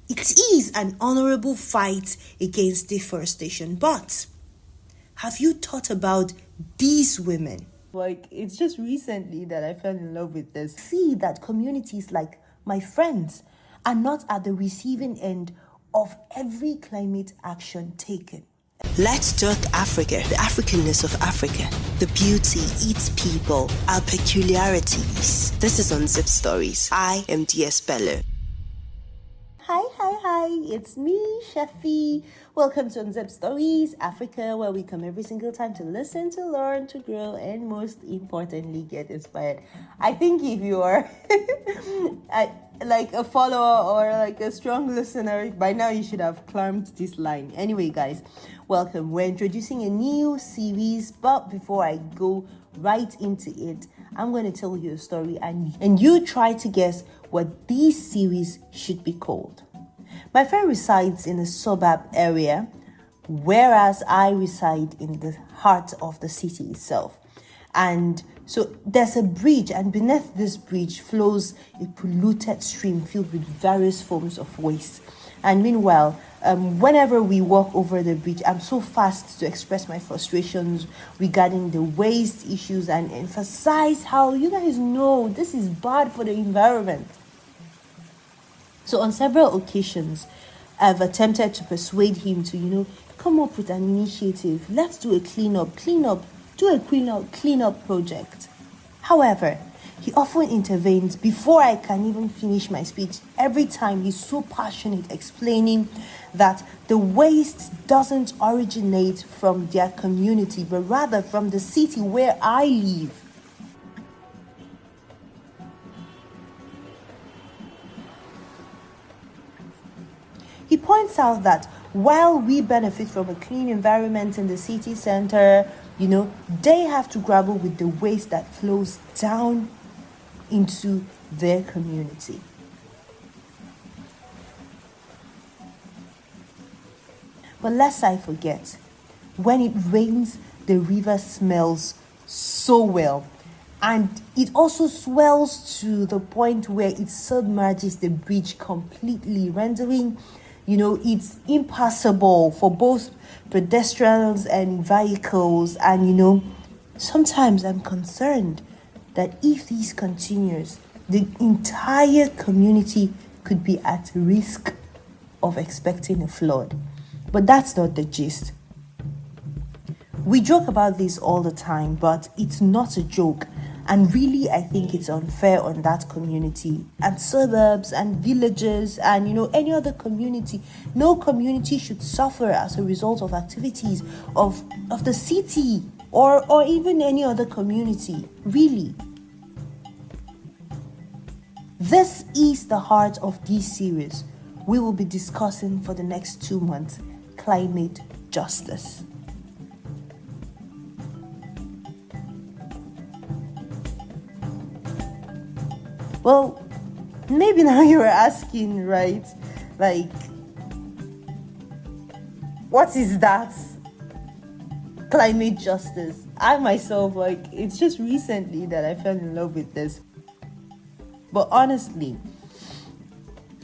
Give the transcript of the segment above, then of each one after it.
It is an honorable fight against deforestation, but have you thought about these women? Like, it's just recently that I fell in love with this. See that communities like my friends are not at the receiving end of every climate action taken. Let's talk Africa, the Africanness of Africa, the beauty, its people, our peculiarities. This is Unzipped Stories. I am DS Bello. Hi, it's me, Shafi. Welcome to Unzipped Stories, Africa, where we come every single time to listen, to learn, to grow, and most importantly, get inspired. I think if you are like a follower or like a strong listener, by now you should have climbed this line. Anyway, guys, welcome. We're introducing a new series, but before I go right into it, I'm going to tell you a story and you try to guess what this series should be called. My friend resides in a suburb area, whereas I reside in the heart of the city itself. And so there's a bridge, and beneath this bridge flows a polluted stream filled with various forms of waste. And meanwhile, whenever we walk over the bridge, I'm so fast to express my frustrations regarding the waste issues and emphasize how you guys know this is bad for the environment. So on several occasions, I've attempted to persuade him to, come up with an initiative. Let's do a cleanup project. However, he often intervenes before I can even finish my speech. Every time he's so passionate explaining that the waste doesn't originate from their community, but rather from the city where I live. He points out that while we benefit from a clean environment in the city center, they have to grapple with the waste that flows down into their community. But lest I forget, when it rains, the river smells so well. And it also swells to the point where it submerges the bridge completely, rendering it's impassable for both pedestrians and vehicles. And, sometimes I'm concerned that if this continues, the entire community could be at risk of expecting a flood. But that's not the gist. We joke about this all the time, but it's not a joke. And really, I think it's unfair on that community and suburbs and villages and, any other community. No community should suffer as a result of activities of the city or even any other community, really. This is the heart of this series. We will be discussing for the next 2 months, climate justice. Well, maybe now you are asking, right? Like, what is that? Climate justice. I myself, it's just recently that I fell in love with this. But honestly,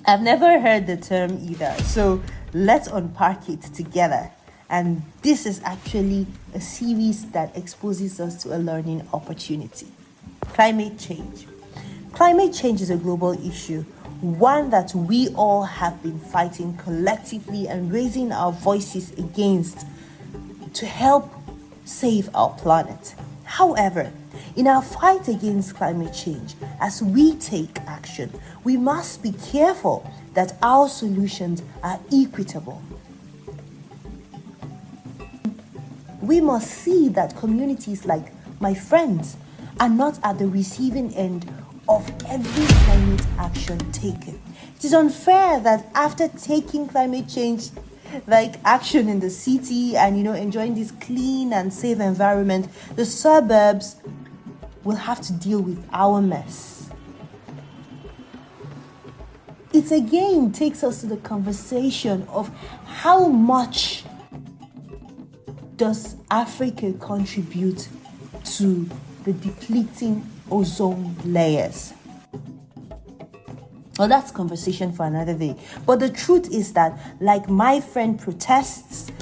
I've never heard the term either. So let's unpack it together. And this is actually a series that exposes us to a learning opportunity. Climate change. Climate change is a global issue, one that we all have been fighting collectively and raising our voices against to help save our planet. However, in our fight against climate change, as we take action, we must be careful that our solutions are equitable. We must see that communities like my friends are not at the receiving end of every climate action taken. It is unfair that after taking climate change action in the city and enjoying this clean and safe environment, the suburbs will have to deal with our mess. It again takes us to the conversation of how much does Africa contribute to the depleting ozone layers. Well, that's conversation for another day. But the truth is that, like my friend protests,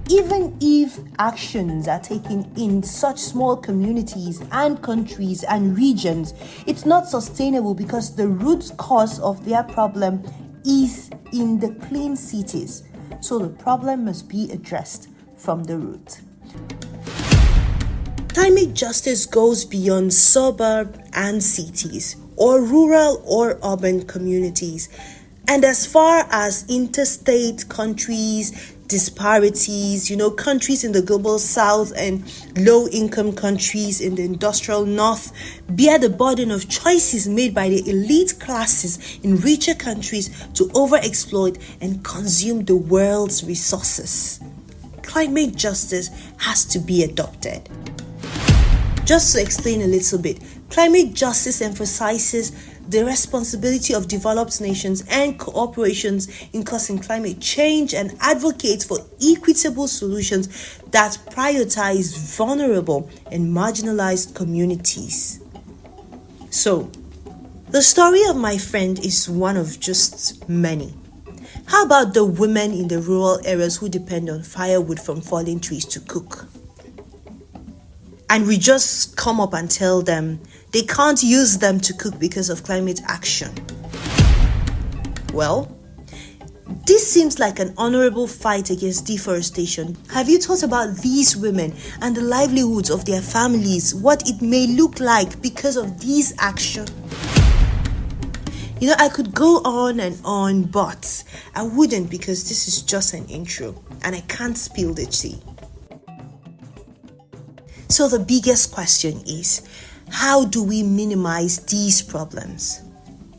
even if actions are taken in such small communities and countries and regions, it's not sustainable because the root cause of their problem is in the clean cities. So the problem must be addressed from the root. Climate justice goes beyond suburb and cities, or rural or urban communities, and as far as interstate countries, disparities, countries in the global south and low-income countries in the industrial north bear the burden of choices made by the elite classes in richer countries to overexploit and consume the world's resources. Climate justice has to be adopted. Just to explain a little bit, climate justice emphasizes the responsibility of developed nations and corporations in causing climate change and advocates for equitable solutions that prioritize vulnerable and marginalized communities. So, the story of my friend is one of just many. How about the women in the rural areas who depend on firewood from fallen trees to cook? And we just come up and tell them they can't use them to cook because of climate action. Well, this seems like an honorable fight against deforestation. Have you thought about these women and the livelihoods of their families, what it may look like because of these actions? I could go on and on, but I wouldn't because this is just an intro and I can't spill the tea. So the biggest question is, how do we minimize these problems?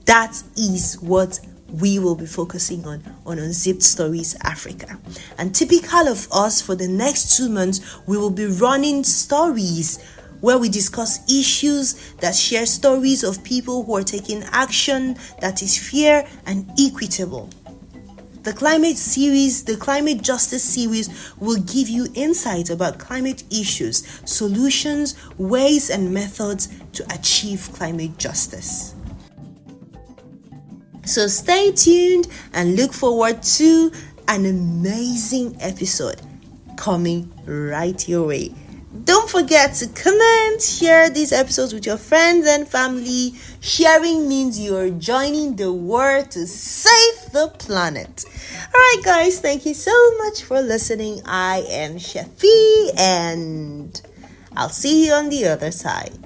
That is what we will be focusing on Unzipped Stories Africa. And typical of us, for the next 2 months, we will be running stories where we discuss issues that share stories of people who are taking action that is fair and equitable. The climate justice series will give you insights about climate issues, solutions, ways and methods to achieve climate justice. So stay tuned and look forward to an amazing episode coming right your way. Don't forget to comment, share these episodes with your friends and family. Sharing means you're joining the world to save the planet. Alright guys, thank you so much for listening. I am Shafi and I'll see you on the other side.